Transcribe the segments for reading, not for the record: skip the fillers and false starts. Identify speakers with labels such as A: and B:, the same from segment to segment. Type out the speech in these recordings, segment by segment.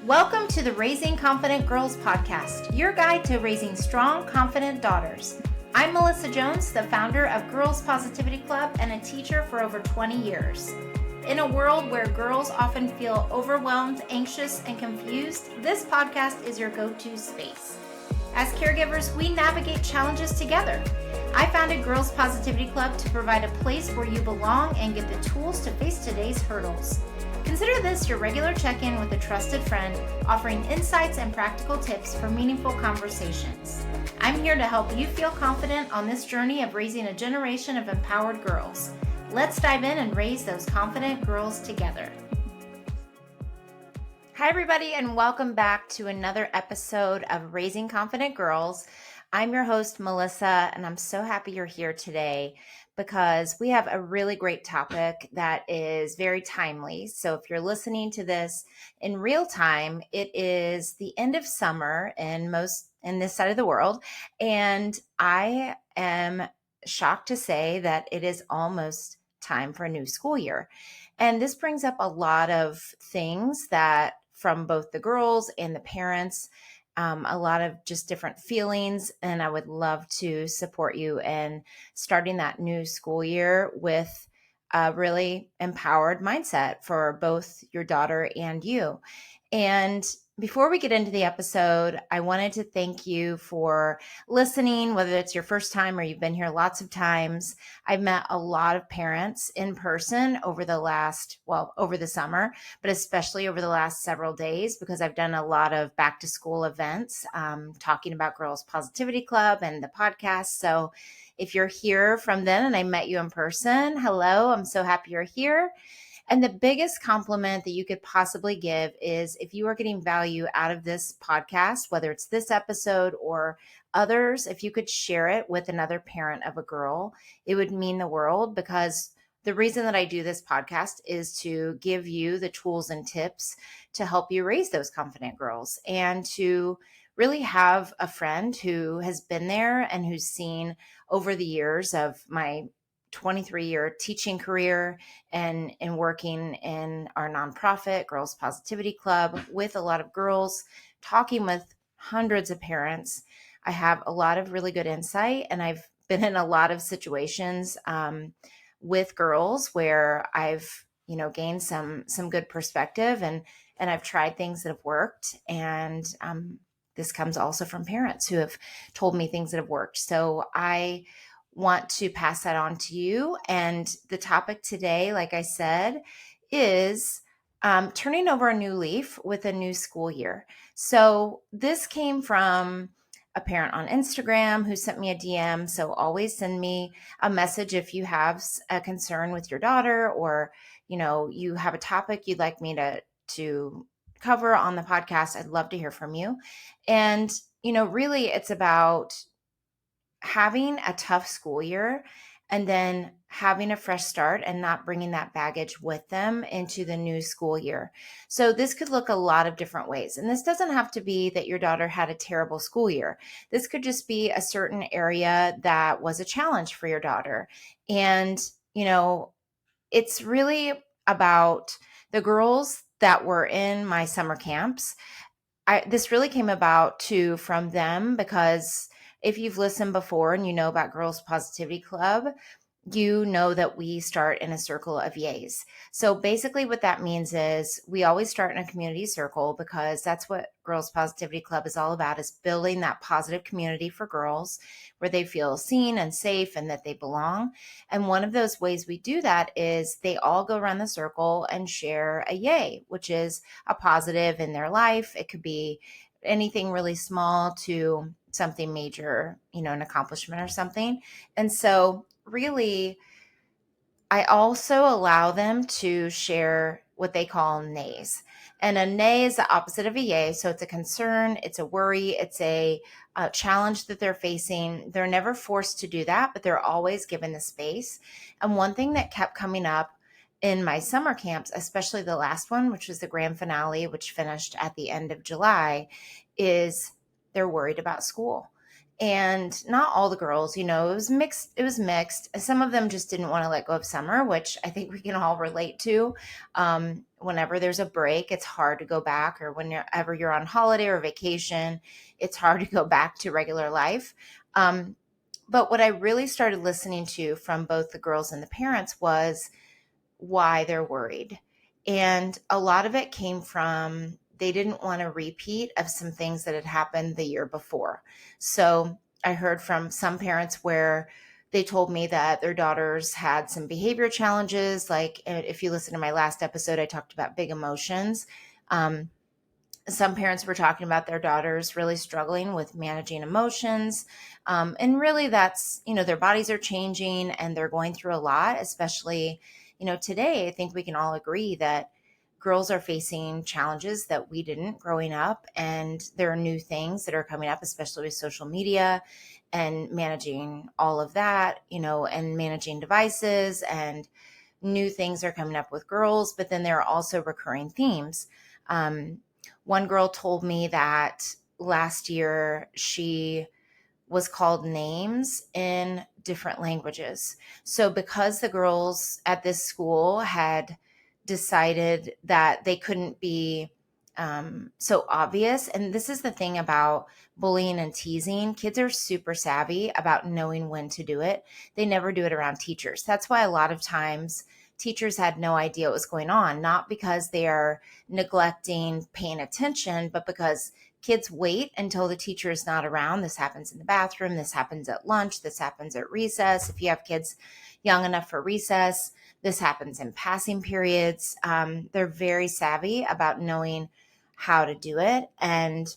A: Welcome to the Raising Confident Girls podcast, your guide to raising strong, confident daughters. I'm Melissa Jones, the founder of Girls Positivity Club and a teacher for over 20 years. In a world where girls often feel overwhelmed, anxious, and confused, this podcast is your go-to space. As caregivers, we navigate challenges together. I founded Girls Positivity Club to provide a place where you belong and get the tools to face today's hurdles. Consider this your regular check-in with a trusted friend, offering insights and practical tips for meaningful conversations. I'm here to help you feel confident on this journey of raising a generation of empowered girls. Let's dive in and raise those confident girls together. Hi, everybody, and welcome back to another episode of Raising Confident Girls. I'm your host, Melissa, and I'm so happy you're here today because we have a really great topic that is very timely. So if you're listening to this in real time, it is the end of summer in this side of the world, and I am shocked to say that it is almost time for a new school year. And this brings up a lot of things that from both the girls and the parents, a lot of just different feelings. And I would love to support you in starting that new school year with a really empowered mindset for both your daughter and you. And before we get into the episode, I wanted to thank you for listening, whether it's your first time or you've been here lots of times. I've met a lot of parents in person over the summer, but especially over the last several days because I've done a lot of back to school events talking about Girls Positivity Club and the podcast. So if you're here from then and I met you in person, hello, I'm so happy you're here. And the biggest compliment that you could possibly give is if you are getting value out of this podcast, whether it's this episode or others, if you could share it with another parent of a girl, it would mean the world because the reason that I do this podcast is to give you the tools and tips to help you raise those confident girls and to really have a friend who has been there and who's seen over the years of my 23-year teaching career and working in our nonprofit, Girls Positivity Club, with a lot of girls, talking with hundreds of parents. I have a lot of really good insight, and I've been in a lot of situations with girls where I've gained some good perspective, and I've tried things that have worked, and this comes also from parents who have told me things that have worked. So I want to pass that on to you. And the topic today, like I said, is turning over a new leaf with a new school year. So this came from a parent on Instagram who sent me a DM. So always send me a message if you have a concern with your daughter or, you have a topic you'd like me to cover on the podcast. I'd love to hear from you. And, really it's about having a tough school year and then having a fresh start and not bringing that baggage with them into the new school year. So this could look a lot of different ways. And this doesn't have to be that your daughter had a terrible school year. This could just be a certain area that was a challenge for your daughter. And, it's really about the girls that were in my summer camps. This really came about from them because if you've listened before and you know about Girls Positivity Club, you know that we start in a circle of yays. So basically what that means is we always start in a community circle because that's what Girls Positivity Club is all about, is building that positive community for girls where they feel seen and safe and that they belong. And one of those ways we do that is they all go around the circle and share a yay, which is a positive in their life. It could be anything really small to something major, an accomplishment or something. And so really, I also allow them to share what they call nays. And a nay is the opposite of a yay. So it's a concern, it's a worry, it's a challenge that they're facing. They're never forced to do that, but they're always given the space. And one thing that kept coming up in my summer camps, especially the last one, which was the grand finale, which finished at the end of July, is they're worried about school. And not all the girls, it was mixed. It was mixed. Some of them just didn't want to let go of summer, which I think we can all relate to. Whenever there's a break, it's hard to go back, or whenever you're on holiday or vacation, it's hard to go back to regular life. But what I really started listening to from both the girls and the parents was why they're worried. And a lot of it came from they didn't want a repeat of some things that had happened the year before. So I heard from some parents where they told me that their daughters had some behavior challenges. Like if you listen to my last episode, I talked about big emotions. Some parents were talking about their daughters really struggling with managing emotions. And really, that's, their bodies are changing and they're going through a lot, especially, today. I think we can all agree that girls are facing challenges that we didn't growing up. And there are new things that are coming up, especially with social media and managing all of that, and managing devices, and new things are coming up with girls. But then there are also recurring themes. One girl told me that last year she was called names in different languages. So, because the girls at this school had decided that they couldn't be so obvious, and this is the thing about bullying and teasing, kids are super savvy about knowing when to do it. They never do it around teachers. That's why a lot of times teachers had no idea what was going on, not because they are neglecting paying attention, but because kids wait until the teacher is not around. This happens in the bathroom. This happens at lunch. This happens at recess. If you have kids young enough for recess, this happens in passing periods. They're very savvy about knowing how to do it. And,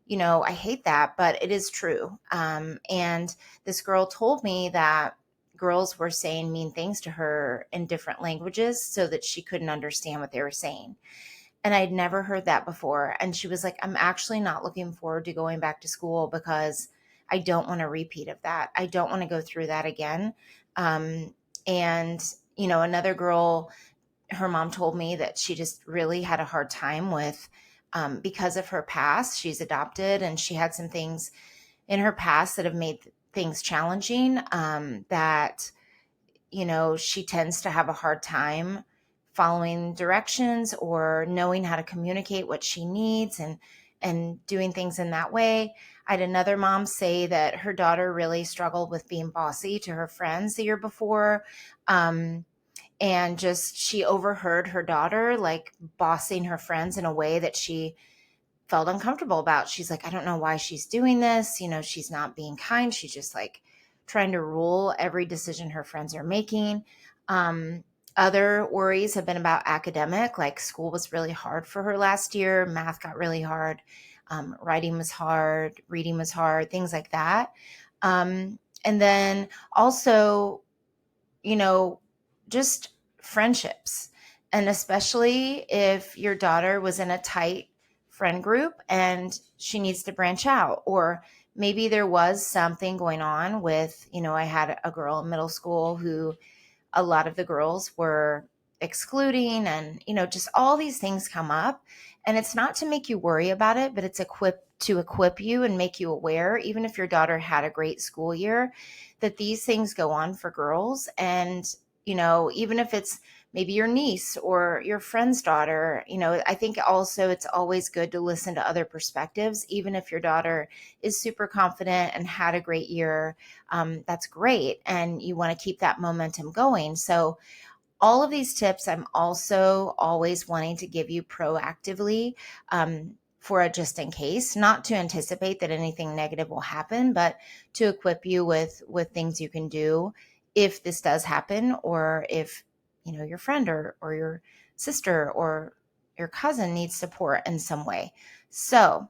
A: I hate that, but it is true. And this girl told me that girls were saying mean things to her in different languages so that she couldn't understand what they were saying. And I'd never heard that before. And she was like, I'm actually not looking forward to going back to school because I don't want a repeat of that. I don't want to go through that again. And, another girl, her mom told me that she just really had a hard time with, because of her past. She's adopted and she had some things in her past that have made things challenging, that she tends to have a hard time following directions or knowing how to communicate what she needs, and doing things in that way. I had another mom say that her daughter really struggled with being bossy to her friends the year before. And just she overheard her daughter like bossing her friends in a way that she felt uncomfortable about. She's like, I don't know why she's doing this. She's not being kind. She's just like trying to rule every decision her friends are making. Other worries have been about academic, like school was really hard for her last year. Math got really hard. Writing was hard. Reading was hard, things like that. And then also, just friendships. And especially if your daughter was in a tight friend group and she needs to branch out, or maybe there was something going on with, I had a girl in middle school who a lot of the girls were excluding, and, just all these things come up. And it's not to make you worry about it, but it's to equip you and make you aware, even if your daughter had a great school year, that these things go on for girls. And, even if it's maybe your niece or your friend's daughter, I think also it's always good to listen to other perspectives. Even if your daughter is super confident and had a great year, that's great. And you want to keep that momentum going. So all of these tips, I'm also always wanting to give you proactively, for a just in case, not to anticipate that anything negative will happen, but to equip you with things you can do if this does happen, or if your friend or your sister or your cousin needs support in some way. So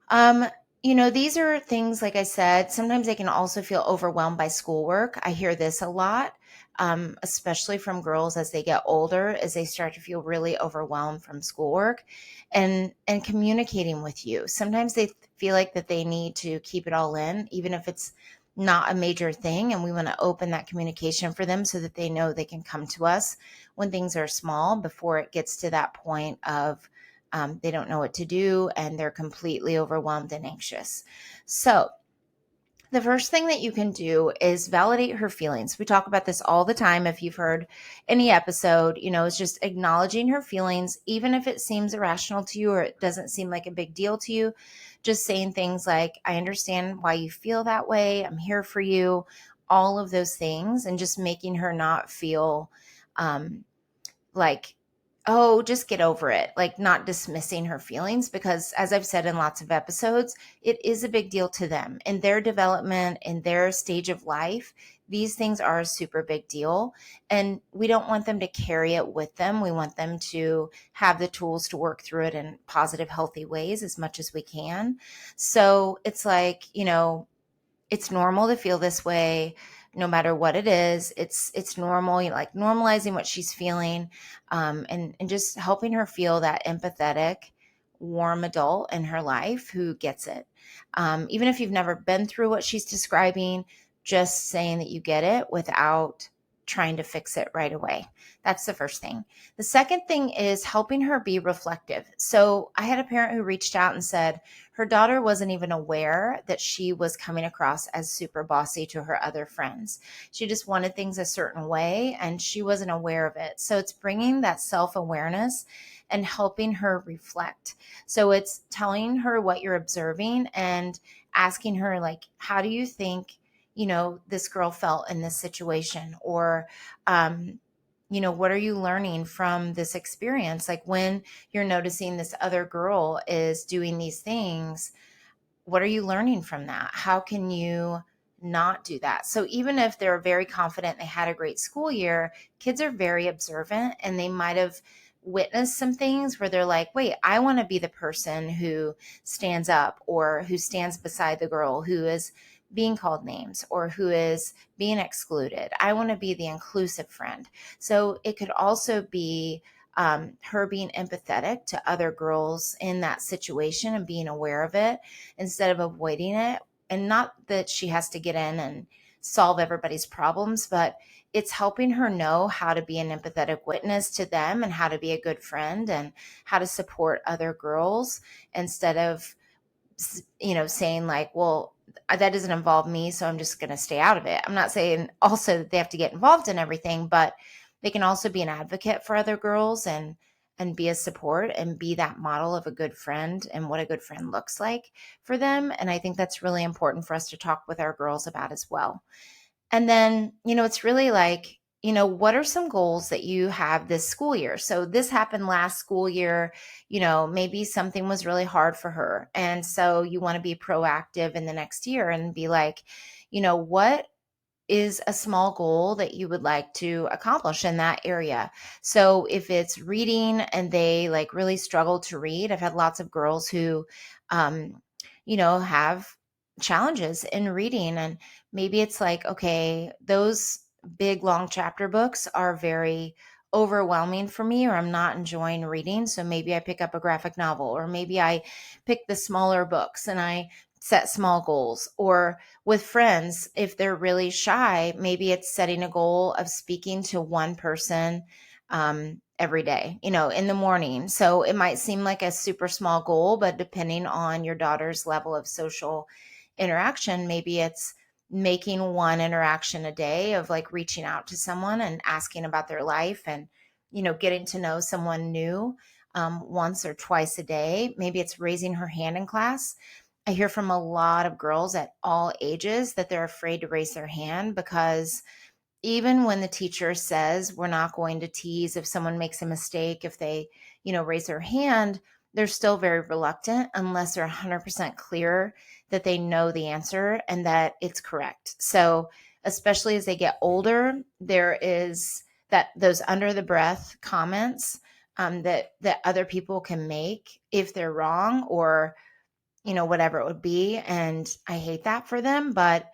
A: um, these are things, like I said, sometimes they can also feel overwhelmed by schoolwork. I hear this a lot, especially from girls as they get older, as they start to feel really overwhelmed from schoolwork and communicating with you. Sometimes they feel like that they need to keep it all in, even if it's not a major thing. And we want to open that communication for them so that they know they can come to us when things are small before it gets to that point of they don't know what to do and they're completely overwhelmed and anxious. So The first thing that you can do is validate her feelings. We talk about this all the time. If you've heard any episode, it's just acknowledging her feelings, even if it seems irrational to you or it doesn't seem like a big deal to you. Just saying things like, I understand why you feel that way. I'm here for you. All of those things, and just making her not feel um, like, oh, just get over it, like not dismissing her feelings, because as I've said in lots of episodes, it is a big deal to them in their development, in their stage of life. These things are a super big deal, and we don't want them to carry it with them. We want them to have the tools to work through it in positive, healthy ways as much as we can. So it's like, it's normal to feel this way no matter what it is. It's normal, like normalizing what she's feeling, and just helping her feel that empathetic, warm adult in her life who gets it. Even if you've never been through what she's describing, just saying that you get it without trying to fix it right away. That's the first thing. The second thing is helping her be reflective. So I had a parent who reached out and said her daughter wasn't even aware that she was coming across as super bossy to her other friends. She just wanted things a certain way and she wasn't aware of it. So it's bringing that self-awareness and helping her reflect. So it's telling her what you're observing and asking her, like, how do you think, this girl felt in this situation? Or, what are you learning from this experience? Like when you're noticing this other girl is doing these things, what are you learning from that? How can you not do that? So even if they're very confident they had a great school year, kids are very observant and they might have witnessed some things where they're like, wait, I want to be the person who stands up or who stands beside the girl who is being called names or who is being excluded. I want to be the inclusive friend. So it could also be her being empathetic to other girls in that situation and being aware of it instead of avoiding it. And not that she has to get in and solve everybody's problems, but it's helping her know how to be an empathetic witness to them and how to be a good friend and how to support other girls instead of, saying like, well, that doesn't involve me, so I'm just going to stay out of it. I'm not saying also that they have to get involved in everything, but they can also be an advocate for other girls and be a support and be that model of a good friend and what a good friend looks like for them. And I think that's really important for us to talk with our girls about as well. And then, it's really like, what are some goals that you have this school year? So this happened last school year, maybe something was really hard for her. And so you want to be proactive in the next year and be like, what is a small goal that you would like to accomplish in that area? So if it's reading and they like really struggle to read, I've had lots of girls who, um, have challenges in reading. And maybe it's like, okay, those big long chapter books are very overwhelming for me, or I'm not enjoying reading. So maybe I pick up a graphic novel, or maybe I pick the smaller books and I set small goals. Or with friends, if they're really shy, maybe it's setting a goal of speaking to one person every day, in the morning. So it might seem like a super small goal, but depending on your daughter's level of social interaction, maybe it's making one interaction a day of like reaching out to someone and asking about their life and, getting to know someone new once or twice a day. Maybe it's raising her hand in class. I hear from a lot of girls at all ages that they're afraid to raise their hand because even when the teacher says we're not going to tease if someone makes a mistake, if they, raise their hand, they're still very reluctant unless they're 100% clear that they know the answer and that it's correct. So, especially as they get older, there is that those under the breath comments that other people can make if they're wrong or whatever it would be. And I hate that for them, but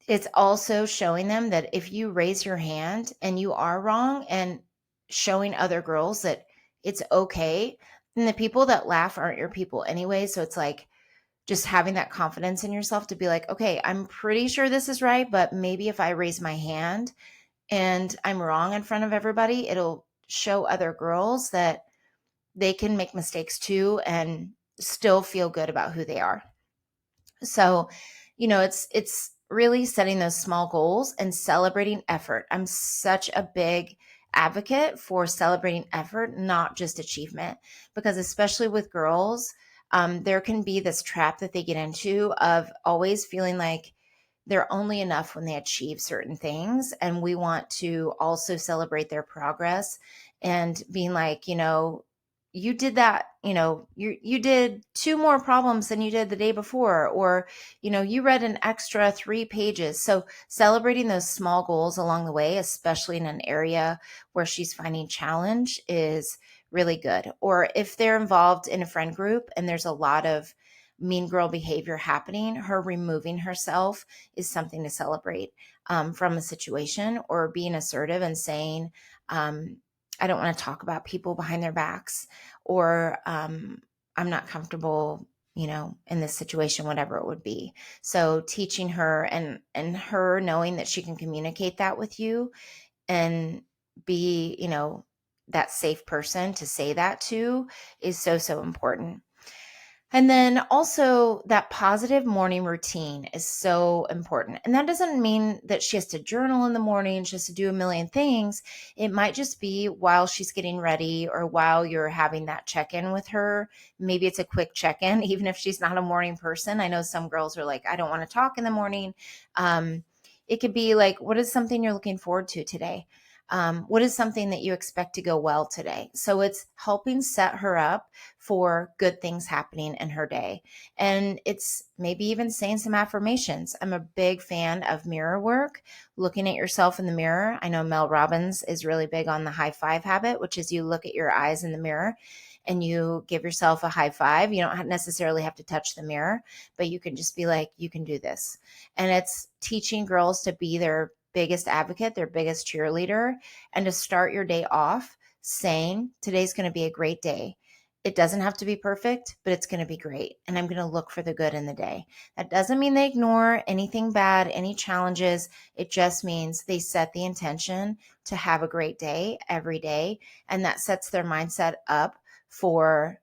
A: it's also showing them that if you raise your hand and you are wrong and showing other girls that it's okay, and the people that laugh aren't your people anyway. So it's like just having that confidence in yourself to be like, okay, I'm pretty sure this is right, but maybe if I raise my hand and I'm wrong in front of everybody, it'll show other girls that they can make mistakes too and still feel good about who they are. So, it's really setting those small goals and celebrating effort. I'm such a big advocate for celebrating effort, not just achievement, because especially with girls, there can be this trap that they get into of always feeling like they're only enough when they achieve certain things. And we want to also celebrate their progress and being like, you did that, you did two more problems than you did the day before, or, you read an extra 3 pages. So celebrating those small goals along the way, especially in an area where she's finding challenge, is really good. Or if they're involved in a friend group and there's a lot of mean girl behavior happening, her removing herself is something to celebrate from a situation, or being assertive and saying, I don't want to talk about people behind their backs, or I'm not comfortable, in this situation, whatever it would be. So teaching her and her knowing that she can communicate that with you and be, that safe person to say that to is so, so important. And then also that positive morning routine is so important. And that doesn't mean that she has to journal in the morning, she has to do a million things. It might just be while she's getting ready or while you're having that check in with her. Maybe it's a quick check in, even if she's not a morning person. I know some girls are like, I don't want to talk in the morning. It could be like, what is something you're looking forward to today? What is something that you expect to go well today? So it's helping set her up for good things happening in her day. And it's maybe even saying some affirmations. I'm a big fan of mirror work, looking at yourself in the mirror. I know Mel Robbins is really big on the high five habit, which is you look at your eyes in the mirror and you give yourself a high five. You don't necessarily have to touch the mirror, but you can just be like, you can do this. And it's teaching girls to be their biggest advocate, their biggest cheerleader, and to start your day off saying, today's going to be a great day. It doesn't have to be perfect, but it's going to be great. And I'm going to look for the good in the day. That doesn't mean they ignore anything bad, any challenges. It just means they set the intention to have a great day every day. And that sets their mindset up for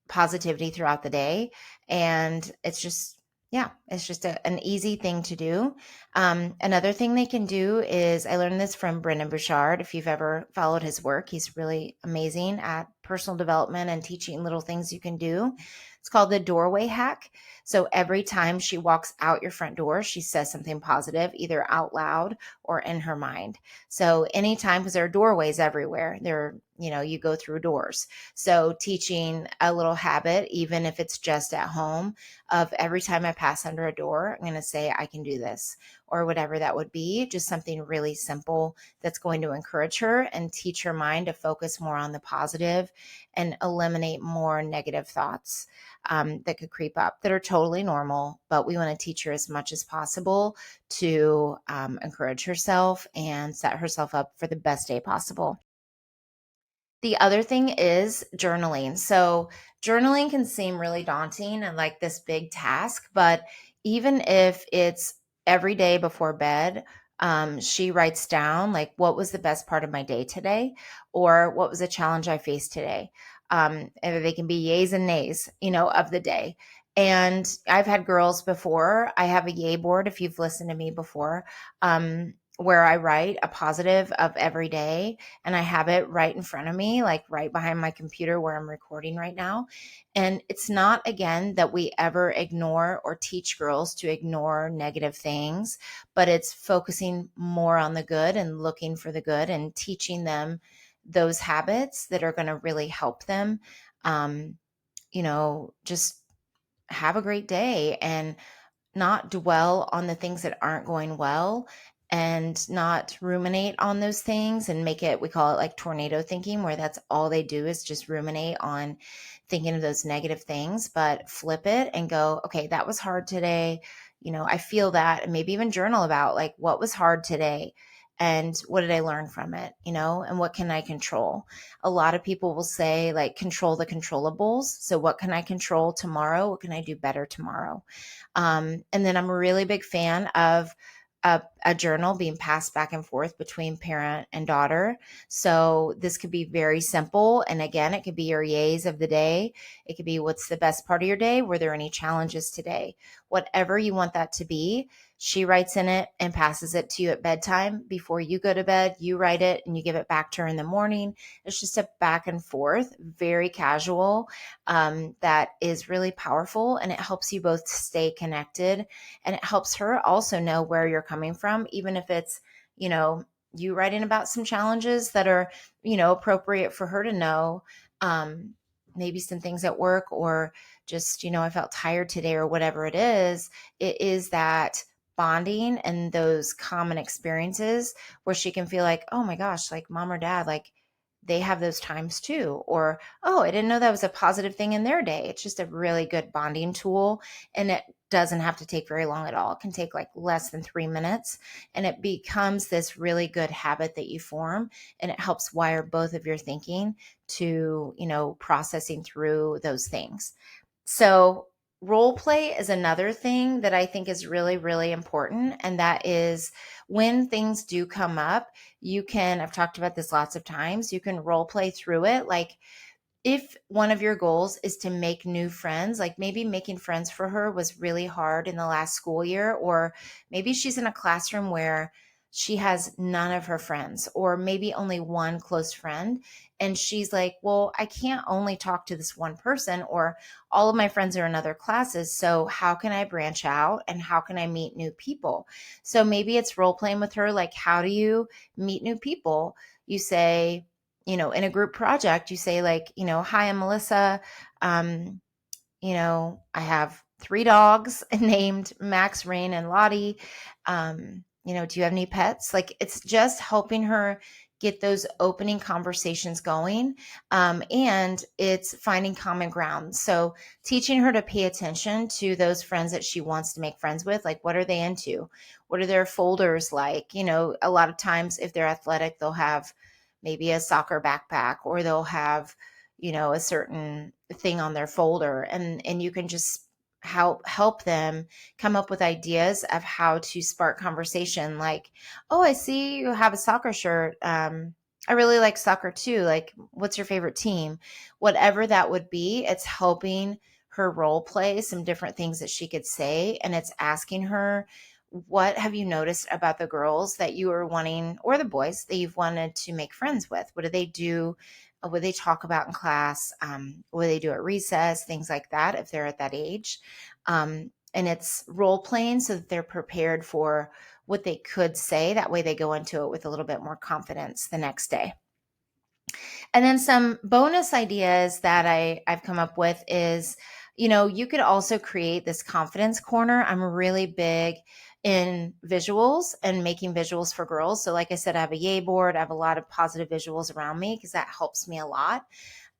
A: positivity throughout the day. And it's just, yeah, it's just an easy thing to do. Another thing they can do is, I learned this from Brendon Burchard. If you've ever followed his work, he's really amazing at personal development and teaching little things you can do. It's called the doorway hack. So every time she walks out your front door, she says something positive, either out loud or in her mind. So anytime, because there are doorways everywhere, you go through doors. So teaching a little habit, even if it's just at home, of every time I pass under a door, I'm going to say, I can do this, or whatever that would be, just something really simple that's going to encourage her and teach her mind to focus more on the positive and eliminate more negative thoughts that could creep up that are totally normal. But we want to teach her as much as possible to encourage herself and set herself up for the best day possible. The other thing is journaling. So, journaling can seem really daunting and like this big task, but even if it's every day before bed, she writes down like, what was the best part of my day today, or what was a challenge I faced today. And they can be yays and nays, of the day. And I've had girls before. I have a yay board if you've listened to me before, where I write a positive of every day, and I have it right in front of me, like right behind my computer where I'm recording right now. And it's not, again, that we ever ignore or teach girls to ignore negative things, but it's focusing more on the good and looking for the good and teaching them those habits that are going to really help them, just have a great day and not dwell on the things that aren't going well, and not ruminate on those things and make it, we call it like tornado thinking, where that's all they do is just ruminate on thinking of those negative things, but flip it and go, okay, that was hard today. I feel that, and maybe even journal about like, what was hard today and what did I learn from it, and what can I control? A lot of people will say like, control the controllables. So what can I control tomorrow? What can I do better tomorrow? And then I'm a really big fan of a journal being passed back and forth between parent and daughter. So this could be very simple. And again, it could be your yays of the day. It could be what's the best part of your day? Were there any challenges today? Whatever you want that to be, she writes in it and passes it to you at bedtime. Before you go to bed, you write it and you give it back to her in the morning. It's just a back and forth, very casual, that is really powerful. And it helps you both stay connected, and it helps her also know where you're coming from, even if it's, you know, you writing about some challenges that are, appropriate for her to know. Maybe some things at work, or just, I felt tired today, or whatever it is. It is that bonding and those common experiences where she can feel like, oh my gosh, like mom or dad, like they have those times too. Or, oh, I didn't know that was a positive thing in their day. It's just a really good bonding tool. And it doesn't have to take very long at all. It can take like less than 3 minutes, and it becomes this really good habit that you form, and it helps wire both of your thinking to, processing through those things. So role play is another thing that I think is really, really important. And that is when things do come up, I've talked about this lots of times, you can role play through it. Like, if one of your goals is to make new friends, like maybe making friends for her was really hard in the last school year, or maybe she's in a classroom where she has none of her friends, or maybe only one close friend. And she's like, well, I can't only talk to this one person, or all of my friends are in other classes. So how can I branch out and how can I meet new people? So maybe it's role playing with her. Like, how do you meet new people? You say, in a group project, you say like, hi, I'm Melissa. Um, I have 3 dogs named Max, Rain, and Lottie. Do you have any pets? Like, it's just helping her get those opening conversations going. And it's finding common ground. So teaching her to pay attention to those friends that she wants to make friends with. Like, what are they into? What are their folders like? A lot of times if they're athletic, they'll have maybe a soccer backpack, or they'll have, a certain thing on their folder, and you can just help them come up with ideas of how to spark conversation. Like, oh, I see you have a soccer shirt. I really like soccer too. Like, what's your favorite team? Whatever that would be, it's helping her role play some different things that she could say, and it's asking her, what have you noticed about the girls that you are wanting, or the boys that you've wanted to make friends with? What do they do? What they talk about in class? What do they do at recess? Things like that, if they're at that age. And it's role playing so that they're prepared for what they could say. That way they go into it with a little bit more confidence the next day. And then some bonus ideas that I've come up with is, you could also create this confidence corner. I'm really big in visuals and making visuals for girls. So like I said, I have a yay board. I have a lot of positive visuals around me because that helps me a lot.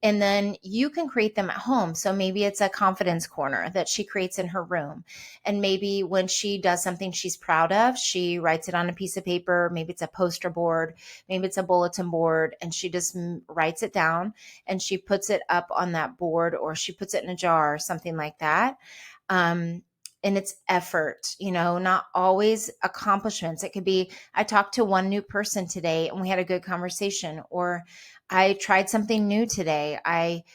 A: And then you can create them at home. So maybe it's a confidence corner that she creates in her room. And maybe when she does something she's proud of, she writes it on a piece of paper. Maybe it's a poster board, maybe it's a bulletin board, and she just writes it down and she puts it up on that board, or she puts it in a jar or something like that. And it's effort, not always accomplishments. It could be, I talked to one new person today and we had a good conversation, or I tried something new today. I,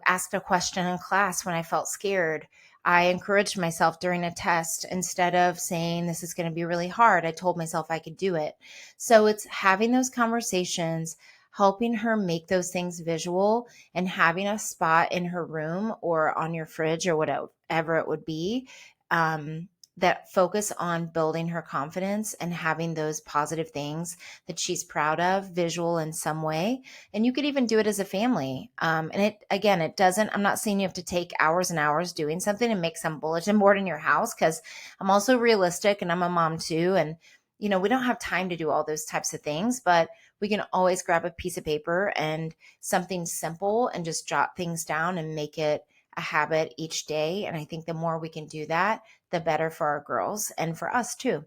A: asked a question in class when I felt scared. I encouraged myself during a test. Instead of saying this is going to be really hard, I told myself I could do it. So it's having those conversations, helping her make those things visual, and having a spot in her room or on your fridge or whatever it would be, that focus on building her confidence and having those positive things that she's proud of, visual in some way. And you could even do it as a family. And it doesn't, I'm not saying you have to take hours and hours doing something and make some bulletin board in your house, because I'm also realistic and I'm a mom too. And, we don't have time to do all those types of things, but we can always grab a piece of paper and something simple and just jot things down and make it a habit each day. And I think the more we can do that, the better for our girls and for us too.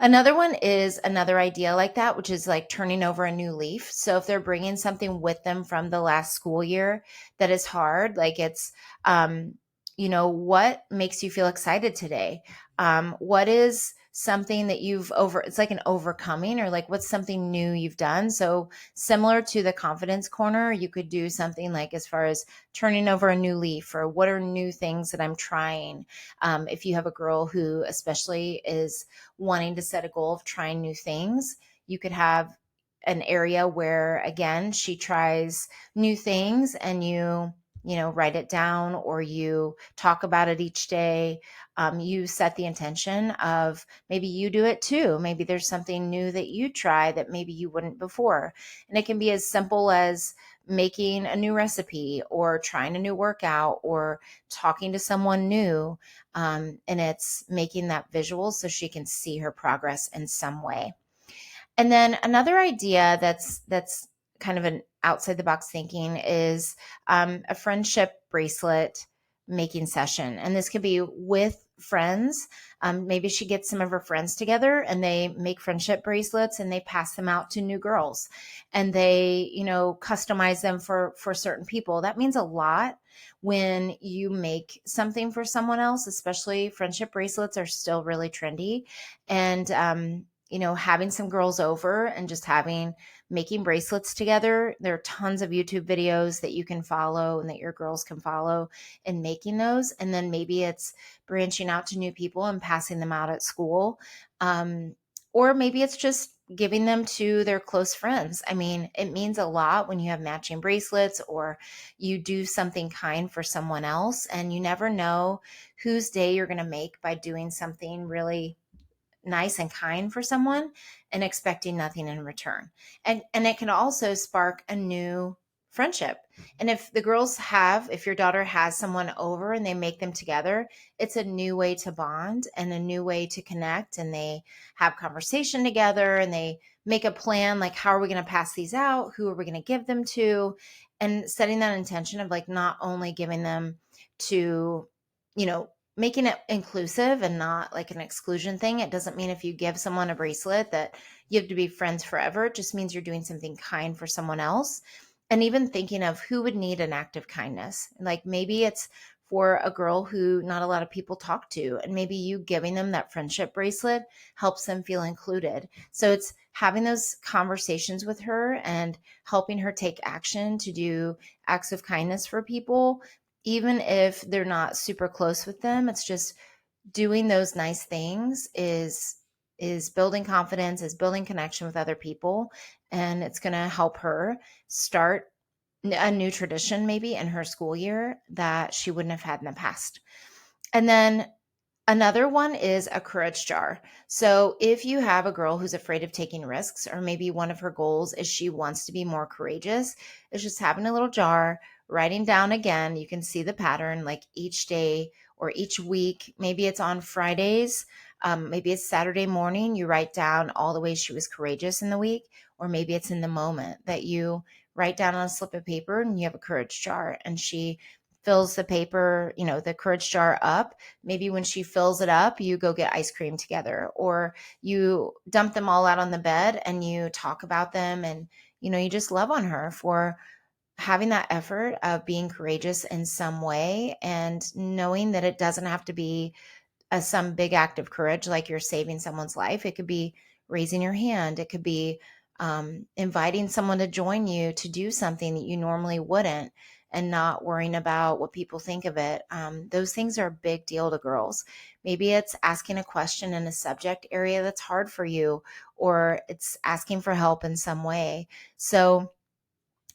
A: Another one is another idea like that, which is like turning over a new leaf. So if they're bringing something with them from the last school year that is hard, like it's, what makes you feel excited today? What is something that it's like an overcoming, or like what's something new you've done. So similar to the confidence corner, you could do something like as far as turning over a new leaf, or what are new things that I'm trying. If you have a girl who especially is wanting to set a goal of trying new things, you could have an area where, again, she tries new things, and you write it down, or you talk about it each day. You set the intention of maybe you do it too. Maybe there's something new that you try that maybe you wouldn't before. And it can be as simple as making a new recipe, or trying a new workout, or talking to someone new. And it's making that visual so she can see her progress in some way. And then another idea that's kind of an outside the box thinking is a friendship bracelet making session. And this could be with friends. Maybe she gets some of her friends together and they make friendship bracelets and they pass them out to new girls, and they, customize them for certain people. That means a lot when you make something for someone else. Especially friendship bracelets are still really trendy. And having some girls over and just making bracelets together. There are tons of YouTube videos that you can follow and that your girls can follow in making those. And then maybe it's branching out to new people and passing them out at school. Or maybe it's just giving them to their close friends. I mean, it means a lot when you have matching bracelets, or you do something kind for someone else, and you never know whose day you're going to make by doing something really nice and kind for someone and expecting nothing in return. And it can also spark a new friendship. And if your daughter has someone over and they make them together, it's a new way to bond and a new way to connect. And they have conversation together and they make a plan, like, how are we going to pass these out? Who are we going to give them to? And setting that intention of like not only giving them to, making it inclusive and not like an exclusion thing. It doesn't mean if you give someone a bracelet that you have to be friends forever. It just means you're doing something kind for someone else. And even thinking of who would need an act of kindness. Like maybe it's for a girl who not a lot of people talk to, and maybe you giving them that friendship bracelet helps them feel included. So it's having those conversations with her and helping her take action to do acts of kindness for people. Even if they're not super close with them, it's just doing those nice things is building confidence, is building connection with other people. And it's going to help her start a new tradition maybe in her school year that she wouldn't have had in the past. And then another one is a courage jar. So if you have a girl who's afraid of taking risks, or maybe one of her goals is she wants to be more courageous, it's just having a little jar, writing down, again, you can see the pattern, like each day or each week. Maybe it's on Fridays. Maybe it's Saturday morning. You write down all the ways she was courageous in the week, or maybe it's in the moment that you write down on a slip of paper and you have a courage jar, and she fills the paper, the courage jar up. Maybe when she fills it up, you go get ice cream together, or you dump them all out on the bed and you talk about them, and, you just love on her for having that effort of being courageous in some way, and knowing that it doesn't have to be some big act of courage, like you're saving someone's life. It could be raising your hand. It could be inviting someone to join you to do something that you normally wouldn't, and not worrying about what people think of it. Those things are a big deal to girls. Maybe it's asking a question in a subject area that's hard for you, or it's asking for help in some way. So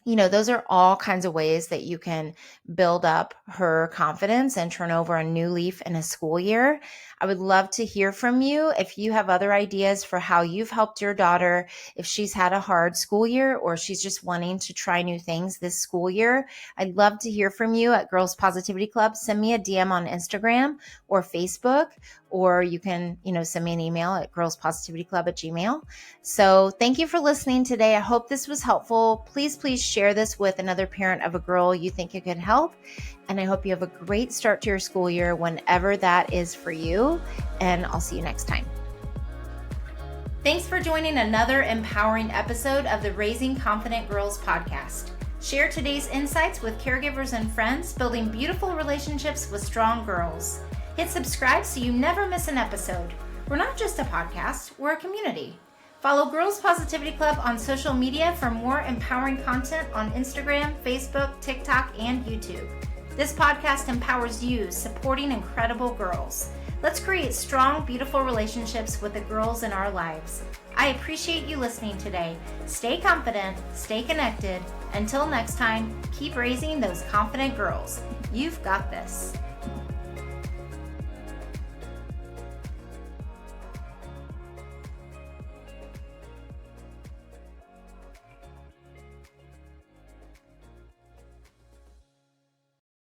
A: those are all kinds of ways that you can build up her confidence and turn over a new leaf in a school year. I would love to hear from you if you have other ideas for how you've helped your daughter, if she's had a hard school year or she's just wanting to try new things this school year. I'd love to hear from you at Girls Positivity Club. Send me a DM on Instagram or Facebook, or you can, send me an email at girlspositivityclub@gmail.com. So thank you for listening today. I hope this was helpful. Please share this with another parent of a girl you think it could help. And I hope you have a great start to your school year whenever that is for you. And I'll see you next time. Thanks for joining another empowering episode of the Raising Confident Girls podcast. Share today's insights with caregivers and friends, building beautiful relationships with strong girls. Hit subscribe so you never miss an episode. We're not just a podcast, we're a community. Follow Girls Positivity Club on social media for more empowering content on Instagram, Facebook, TikTok, and YouTube. This podcast empowers you, supporting incredible girls. Let's create strong, beautiful relationships with the girls in our lives. I appreciate you listening today. Stay confident, stay connected. Until next time, keep raising those confident girls. You've got this.